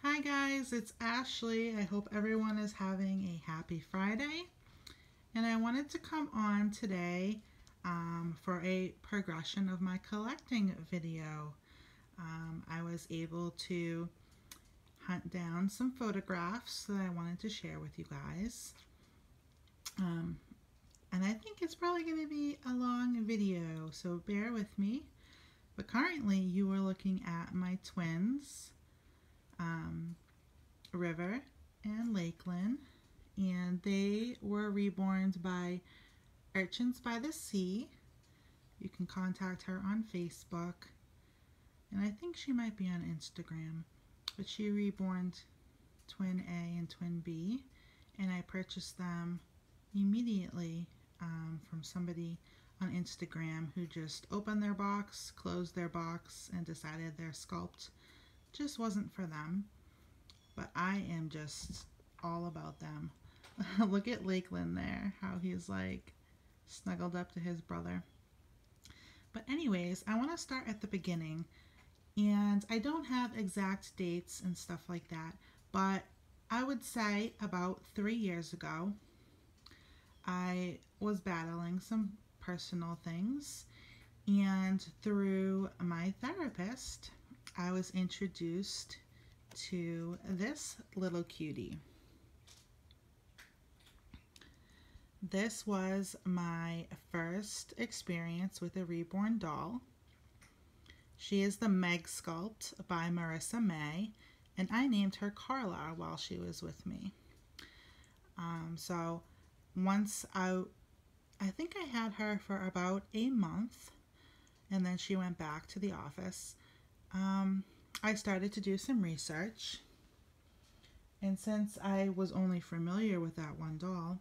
Hi guys, it's Ashley. I hope everyone is having a happy Friday. And I wanted to come on today for a progression of my collecting video. I was able to hunt down some photographs that I wanted to share with you guys. And I think it's probably going to be a long video, so bear with me. But currently you are looking at my twins, River and Lakeland, and they were reborn by Urchins by the Sea. You can contact her on Facebook, and I think she might be on Instagram, but she reborn twin A and twin B, and I purchased them immediately from somebody on Instagram who just opened their box, closed their box, and decided their sculpt just wasn't for them. But I am just all about them. Look at Lakeland there, how he's like snuggled up to his brother. But anyways, I want to start at the beginning, and I don't have exact dates and stuff like that, but I would say about 3 years ago I was battling some personal things, and through my therapist I was introduced to this little cutie. This was my first experience with a reborn doll. She is the Meg Sculpt by Marissa May, and I named her Carla while she was with me. So once I think I had her for about a month, and then she went back to the office. I started to do some research, and since I was only familiar with that one doll,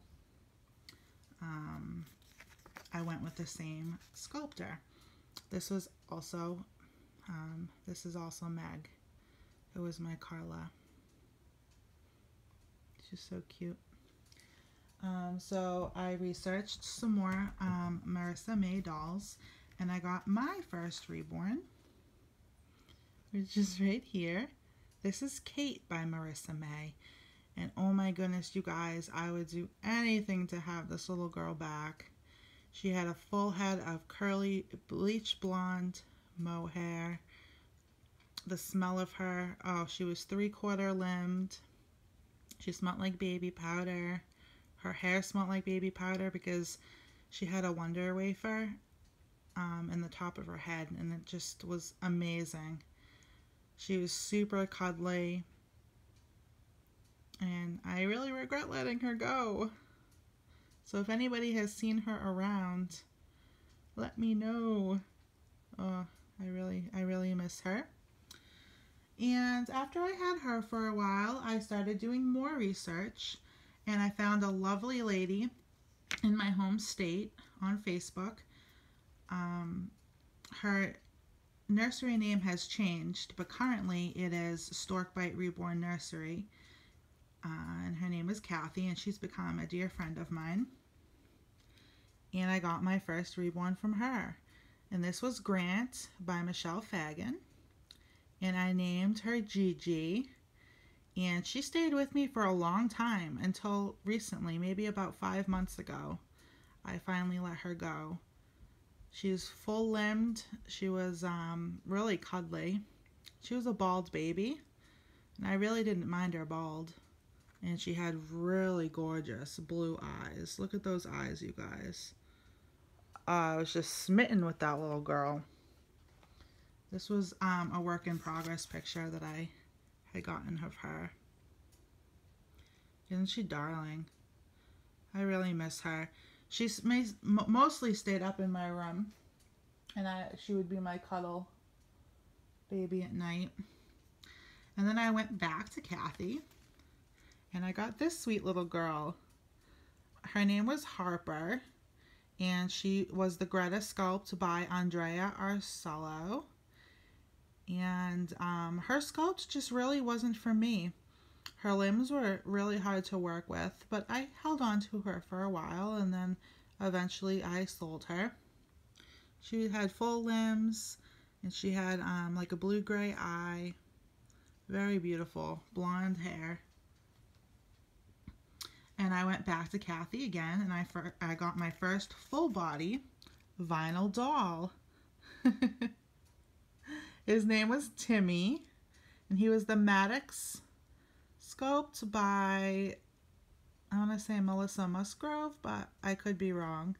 I went with the same sculptor. This is also Meg. It was my Carla. She's so cute. So I researched some more Marissa May dolls, and I got my first reborn, which is right here. This is Kate by Marissa May, and oh my goodness, you guys, I would do anything to have this little girl back. She had a full head of curly bleach blonde mohair. The smell of her, oh, she was 3/4 limbed. She smelled like baby powder. Her hair smelled like baby powder because she had a Wonder Wafer in the top of her head, and it just was amazing. She was super cuddly, and I really regret letting her go. So if anybody has seen her around, let me know. Oh, I really miss her. And after I had her for a while, I started doing more research, and I found a lovely lady in my home state on Facebook. Her nursery name has changed, but currently it is Storkbite Reborn Nursery, and her name is Kathy, and she's become a dear friend of mine. And I got my first reborn from her, and this was Grant by Michelle Fagan, and I named her Gigi, and she stayed with me for a long time until recently, maybe about 5 months ago. I finally let her go. She's full-limbed. She was really cuddly. She was a bald baby, and I really didn't mind her bald. And she had really gorgeous blue eyes. Look at those eyes, you guys. I was just smitten with that little girl. This was a work in progress picture that I had gotten of her. Isn't she darling? I really miss her. She's mostly stayed up in my room, and she would be my cuddle baby at night. And then I went back to Kathy, and I got this sweet little girl. Her name was Harper, and she was the Greta sculpt by Andrea Arcello. And her sculpt just really wasn't for me. Her limbs were really hard to work with, but I held on to her for a while, and then eventually I sold her. She had full limbs, and she had like a blue-gray eye. Very beautiful blonde hair. And I went back to Kathy again, and I got my first full body vinyl doll. His name was Timmy, and he was the Maddox sculpt by, I want to say Melissa Musgrove, but I could be wrong.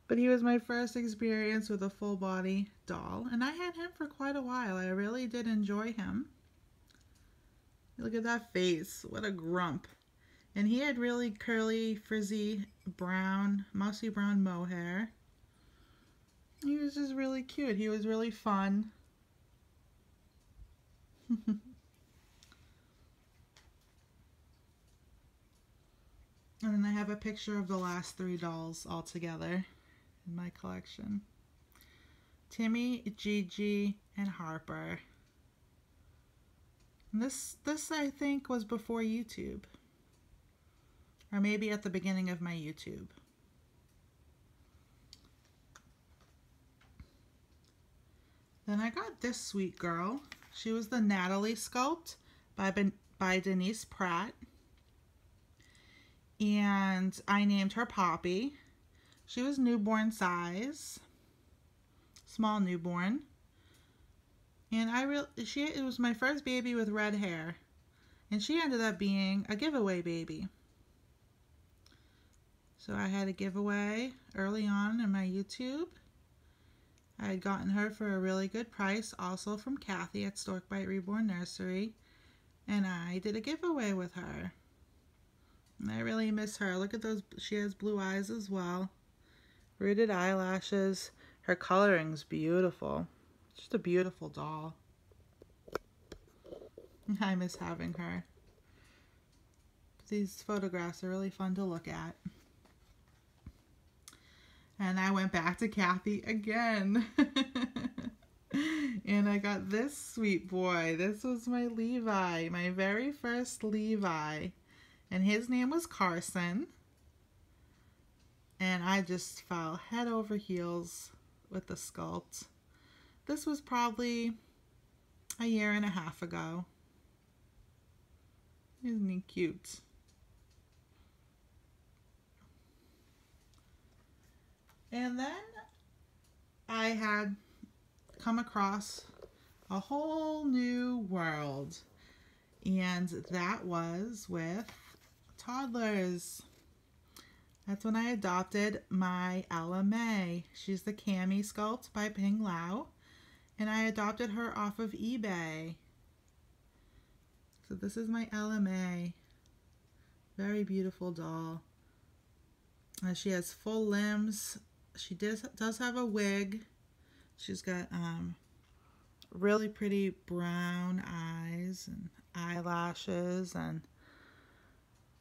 But he was my first experience with a full body doll, and I had him for quite a while. I really did enjoy him. Look at that face, what a grump. And he had really curly, frizzy, brown, mousy brown mohair. He was just really cute. He was really fun. And then I have a picture of the last 3 dolls all together in my collection. Timmy, Gigi, and Harper. And this I think was before YouTube. Or maybe at the beginning of my YouTube. Then I got this sweet girl. She was the Natalie sculpt by Denise Pratt. And I named her Poppy. She was newborn size. Small newborn. And it was my first baby with red hair. And she ended up being a giveaway baby. So I had a giveaway early on in my YouTube. I had gotten her for a really good price, also from Kathy at Storkbite Reborn Nursery. And I did a giveaway with her. And I really miss her. Look at those, she has blue eyes as well. Rooted eyelashes. Her coloring's beautiful. Just a beautiful doll. I miss having her. These photographs are really fun to look at. And I went back to Kathy again. And I got this sweet boy. This was my Levi, my very first Levi. And his name was Carson. And I just fell head over heels with the sculpt. This was probably a 1.5 years ago. Isn't he cute? And then I had come across a whole new world, and that was with toddlers. That's when I adopted my Ella May. She's the Cami sculpt by Ping Lau, and I adopted her off of eBay. So this is my Ella May. Very beautiful doll. She has full limbs. She does have a wig. She's got really pretty brown eyes and eyelashes, and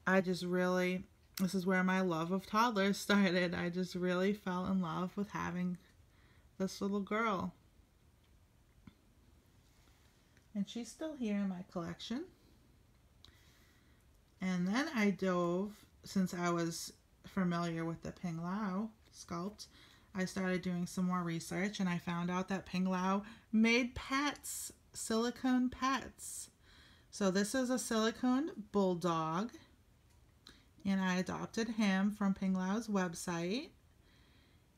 I just really, this is where my love of toddlers started. I just really fell in love with having this little girl. And she's still here in my collection. And then I dove, since I was familiar with the Ping Lau sculpt, I started doing some more research, and I found out that Ping Lau made pets, silicone pets. So this is a silicone bulldog, and I adopted him from Ping Lau's website.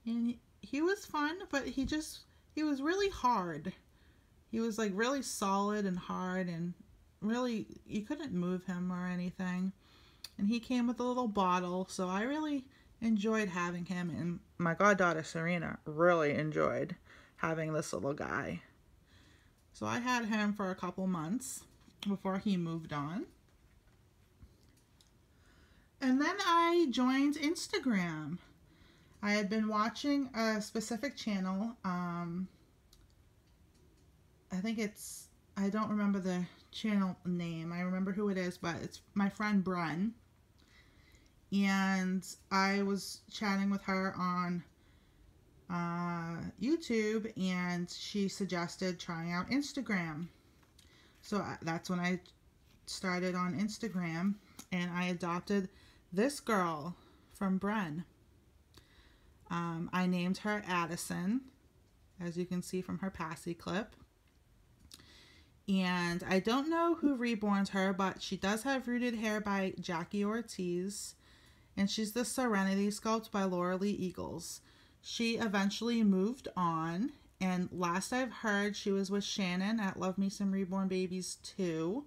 And he was fun, but he was really hard. He was like really solid and hard, and really you couldn't move him or anything. And he came with a little bottle, so I really enjoyed having him, and my goddaughter Serena really enjoyed having this little guy. So I had him for a couple months before he moved on. And then I joined Instagram. I had been watching a specific channel. I think it's, I don't remember the channel name. I remember who it is, but it's my friend Bren. And I was chatting with her on YouTube, and she suggested trying out Instagram. So that's when I started on Instagram, and I adopted this girl from Bren. I named her Addison, as you can see from her Passy clip. And I don't know who reborned her, but she does have rooted hair by Jackie Ortiz. And she's the Serenity sculpt by Laura Lee Eagles. She eventually moved on. And last I've heard, she was with Shannon at Love Me Some Reborn Babies 2.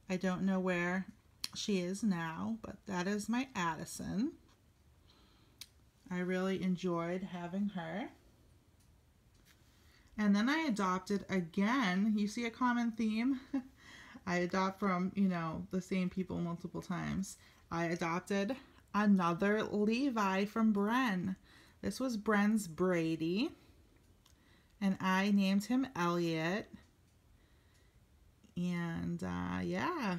I don't know where she is now, but that is my Addison. I really enjoyed having her. And then I adopted again. You see a common theme? I adopt from, you know, the same people multiple times. I adopted another Levi from Bren. This was Bren's Brady. And I named him Elliot. And yeah,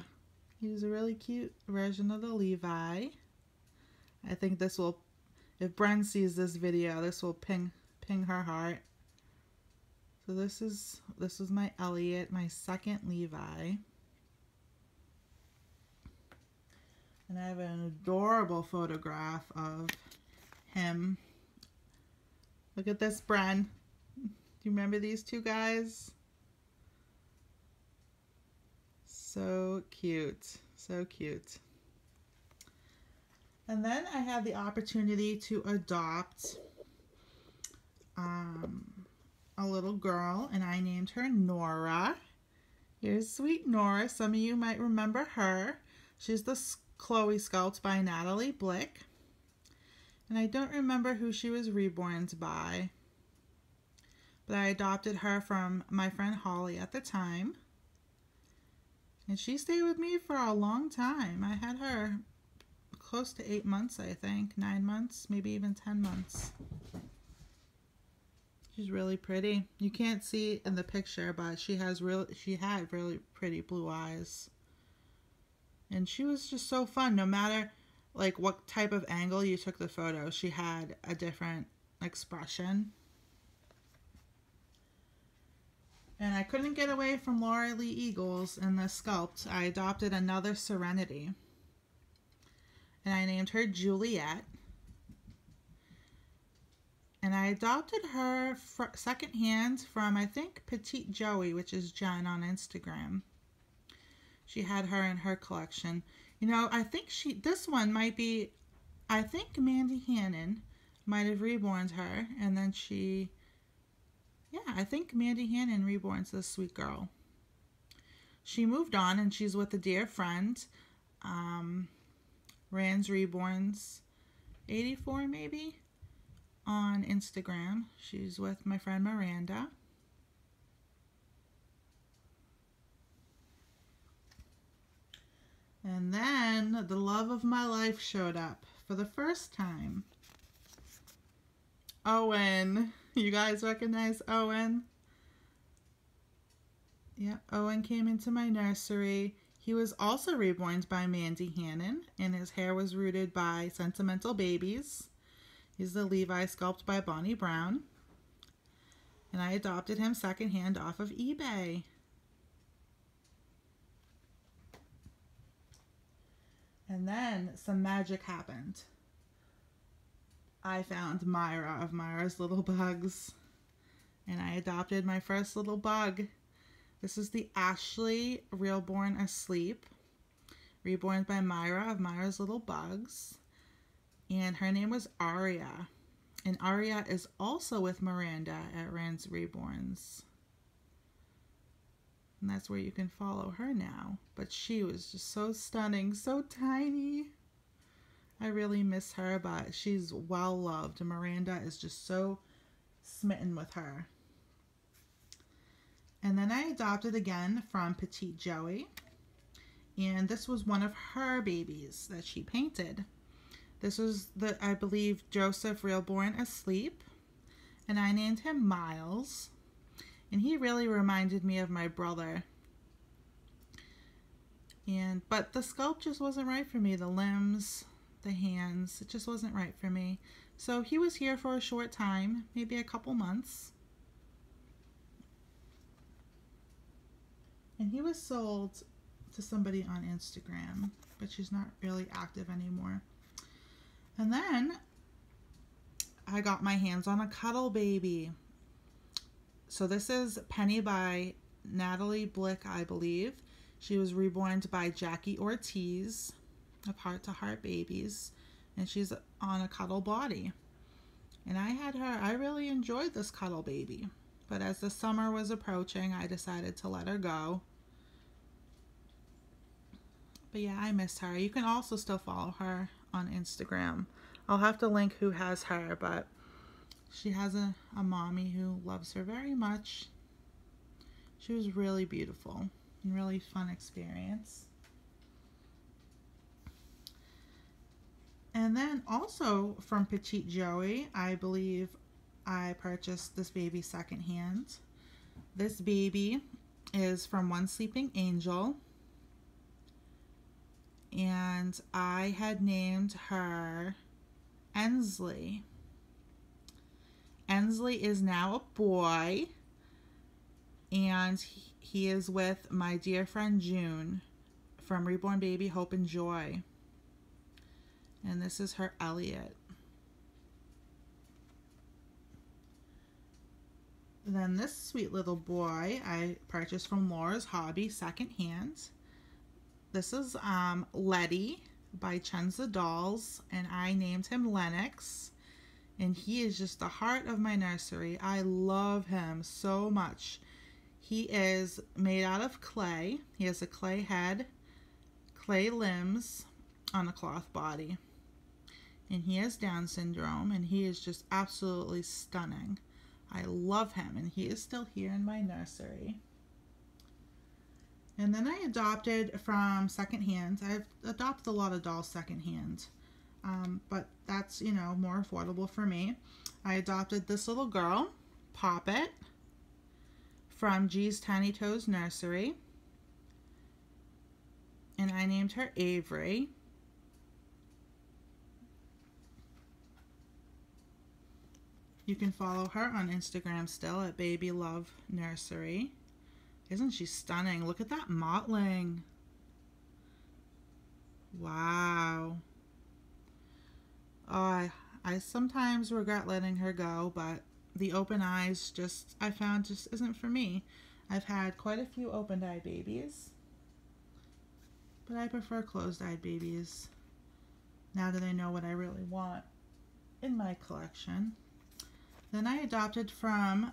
he was a really cute version of the Levi. I think this will, if Bren sees this video, this will ping her heart. So this is my Elliot, my second Levi. And I have an adorable photograph of him. Look at this, Bren. Do you remember these two guys? So cute. So cute. And then I had the opportunity to adopt a little girl, and I named her Nora. Here's sweet Nora. Some of you might remember her. She's the Chloe sculpt by Natalie Blick. And I don't remember who she was reborn by, but I adopted her from my friend Holly at the time. And she stayed with me for a long time. I had her close to 8 months, I think. 9 months, maybe even 10 months. She's really pretty. You can't see in the picture, but she had really pretty blue eyes. And she was just so fun. No matter like what type of angle you took the photo, she had a different expression. And I couldn't get away from Laura Lee Eagles in the sculpt. I adopted another Serenity. And I named her Juliet. And I adopted her secondhand from, I think, Petite Joey, which is Jen on Instagram. She had her in her collection. You know, I think this one might be, I think Mandy Hannon might have reborned her. And then yeah, I think Mandy Hannon reborns this sweet girl. She moved on and she's with a dear friend. Rans Reborns 84 maybe on Instagram. She's with my friend Miranda. And then the love of my life showed up for the first time. Owen. You guys recognize Owen? Yeah, Owen came into my nursery. He was also reborn by Mandy Hannon, and his hair was rooted by Sentimental Babies. He's the Levi sculpt by Bonnie Brown. And I adopted him secondhand off of eBay. And then some magic happened. I found Myra of Myra's Little Bugs. And I adopted my first little bug. This is the Ashley Reborn Asleep. Reborn by Myra of Myra's Little Bugs. And her name was Aria. And Aria is also with Miranda at Rand's Reborns. And that's where you can follow her now. But she was just so stunning, so tiny. I really miss her, but she's well loved. Miranda is just so smitten with her. And then I adopted again from Petite Joey. And this was one of her babies that she painted. This was I believe, Joseph Reborn Asleep. And I named him Miles. And he really reminded me of my brother. But the sculpt just wasn't right for me. The limbs, the hands, it just wasn't right for me. So he was here for a short time, maybe a couple months. And he was sold to somebody on Instagram, but she's not really active anymore. And then I got my hands on a cuddle baby. So this is Penny by Natalie Blick, I believe. She was reborn by Jackie Ortiz of Heart to Heart Babies, and she's on a cuddle body. And I had her, I really enjoyed this cuddle baby, but as the summer was approaching, I decided to let her go. But yeah, I missed her. You can also still follow her on Instagram. I'll have to link who has her, but she has a mommy who loves her very much. She was really beautiful and really fun experience. And then also from Petite Joey, I believe I purchased this baby secondhand. This baby is from One Sleeping Angel, and I had named her Ensley. Ensley is now a boy, and he is with my dear friend June from Reborn Baby Hope and Joy. And this is her Elliot. Then this sweet little boy I purchased from Laura's Hobby secondhand. This is Letty by Chenza Dolls, and I named him Lennox. And he is just the heart of my nursery. I love him so much. He is made out of clay. He has a clay head, clay limbs on a cloth body. And he has Down syndrome, and he is just absolutely stunning. I love him, and he is still here in my nursery. And then I adopted from secondhand. I've adopted a lot of dolls secondhand, but that's, you know, more affordable for me. I adopted this little girl, Poppet, from G's Tiny Toes Nursery, and I named her Avery. You can follow her on Instagram still at Baby Love Nursery. Isn't she stunning? Look at that mottling. Wow. Oh, I sometimes regret letting her go, but the open eyes just, I found, just isn't for me. I've had quite a few open-eyed babies, but I prefer closed-eyed babies now that I know what I really want in my collection. Then I adopted from,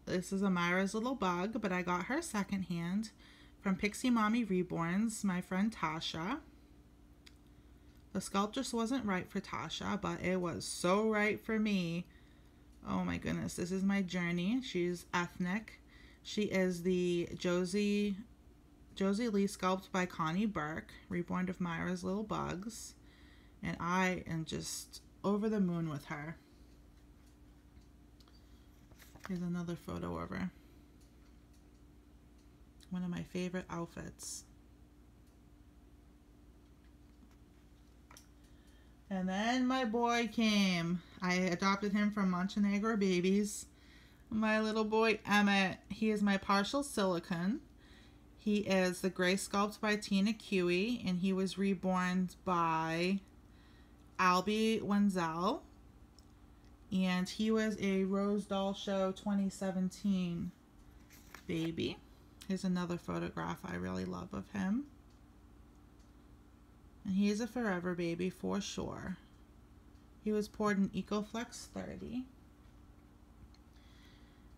this is Amira's Little Bug, but I got her secondhand from Pixie Mommy Reborns, my friend Tasha. The sculpt just wasn't right for Tasha, but it was so right for me. Oh my goodness, this is my journey. She's ethnic. She is the Josie Lee sculpt by Connie Burke, Reborn of Myra's Little Bugs. And I am just over the moon with her. Here's another photo of her. One of my favorite outfits. And then my boy came. I adopted him from Montenegro Babies. My little boy Emmett. He is my partial silicone. He is the Gray Sculpt by Tina Cui, and he was reborn by Albie Wenzel. And he was a Rose Doll Show 2017 baby. Here's another photograph I really love of him. And he is a forever baby for sure. He was poured in EcoFlex 30.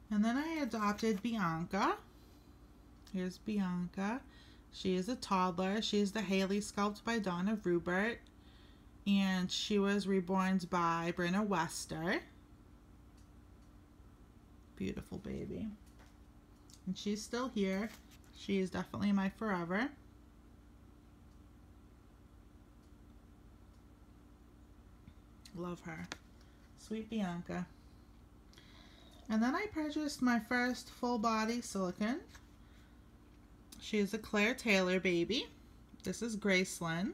And then I adopted Bianca. Here's Bianca. She is a toddler. She is the Haley sculpt by Donna Rubert. And she was reborn by Brenna Wester. Beautiful baby. And she's still here. She is definitely my forever. Love her. Sweet Bianca. And then I purchased my first full body silicone. She is a Claire Taylor baby. This is Gracelyn.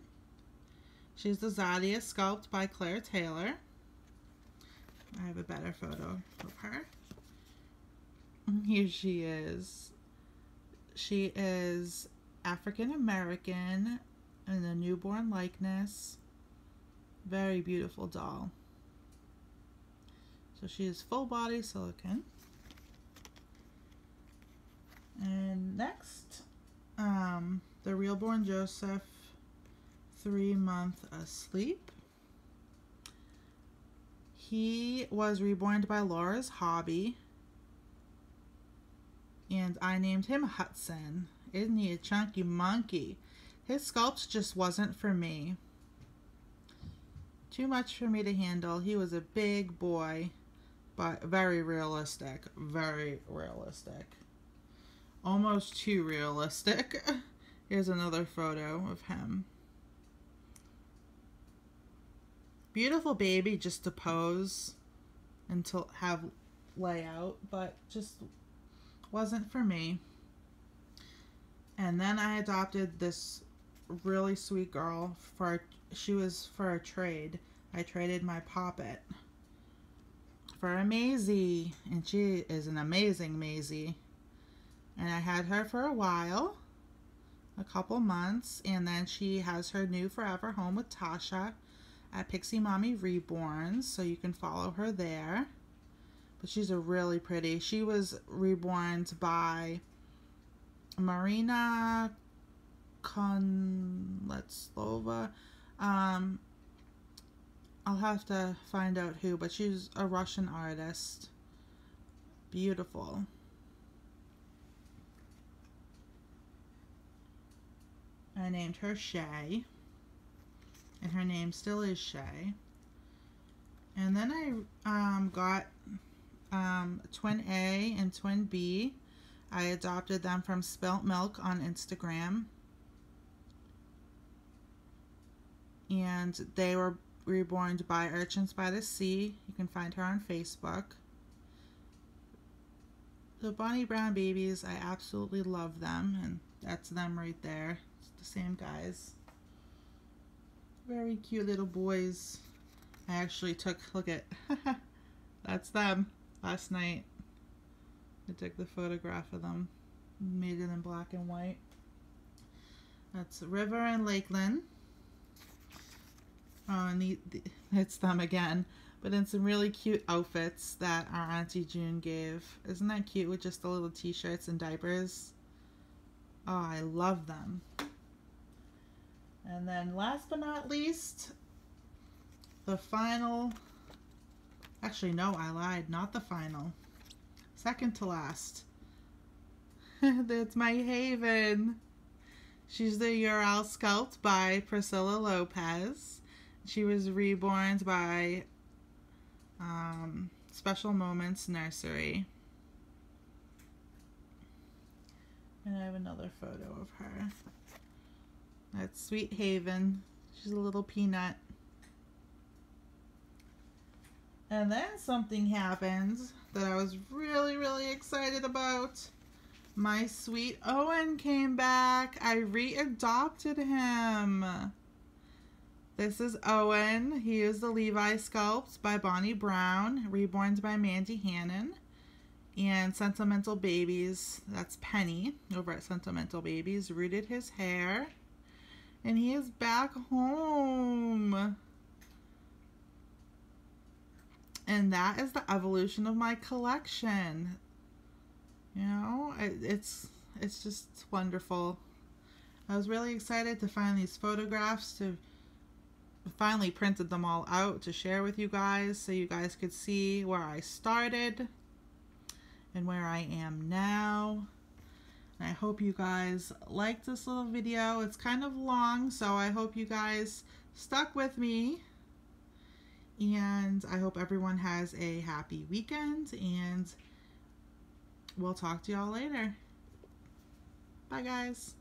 She's the Zadia sculpt by Claire Taylor. I have a better photo of her. Here she is. She is African American in a newborn likeness. Very beautiful doll. So she is full body silicone. And next, the Reborn Joseph, 3-month asleep. He was reborn by Laura's hobby, and I named him Hudson. Isn't he a chunky monkey? His sculpt just wasn't for me. Too much for me to handle. He was a big boy, but very realistic. Very realistic. Almost too realistic. Here's another photo of him. Beautiful baby just to pose and to have layout, but just wasn't for me. And then I adopted this really sweet girl she was for a trade. I traded my Poppet for a Maisie, and she is an amazing Maisie. And I had her for a while, a couple months, and then she has her new forever home with Tasha at Pixie Mommy Reborns, so you can follow her there. But she's a really pretty. She was reborn by Marina Konletslova. I'll have to find out who, but she's a Russian artist. Beautiful. I named her Shay, and her name still is Shay. And then I got Twin A and Twin B. I adopted them from Spilt Milk on Instagram, and they were reborn by Urchins by the Sea. You can find her on Facebook. The Bonnie Brown babies, I absolutely love them, and that's them right there. It's the same guys. Very cute little boys. I actually took, look at, that's them last night. I took the photograph of them, made it in black and white. That's River and Lakeland. Oh, and it's them again, but in some really cute outfits that our Auntie June gave. Isn't that cute, with just the little t-shirts and diapers? Oh, I love them. And then last but not least, the final, actually no, I lied, not the final. Second to last. That's my Haven. She's the Uriel sculpt by Pricilla Lopes. She was reborn by Special Moments Nursery. And I have another photo of her. That's Sweet Haven. She's a little peanut. And then something happened that I was really, really excited about. My sweet Owen came back. I readopted him. This is Owen. He is the Levi sculpt by Bonnie Brown, reborn by Mandy Hannon. And Sentimental Babies, that's Penny over at Sentimental Babies, rooted his hair. And he is back home. And that is the evolution of my collection. You know, it's just wonderful. I was really excited to find these photographs, to finally printed them all out to share with you guys so you guys could see where I started and where I am now. And I hope you guys liked this little video. It's kind of long, so I hope you guys stuck with me. And I hope everyone has a happy weekend, and we'll talk to y'all later. Bye, guys.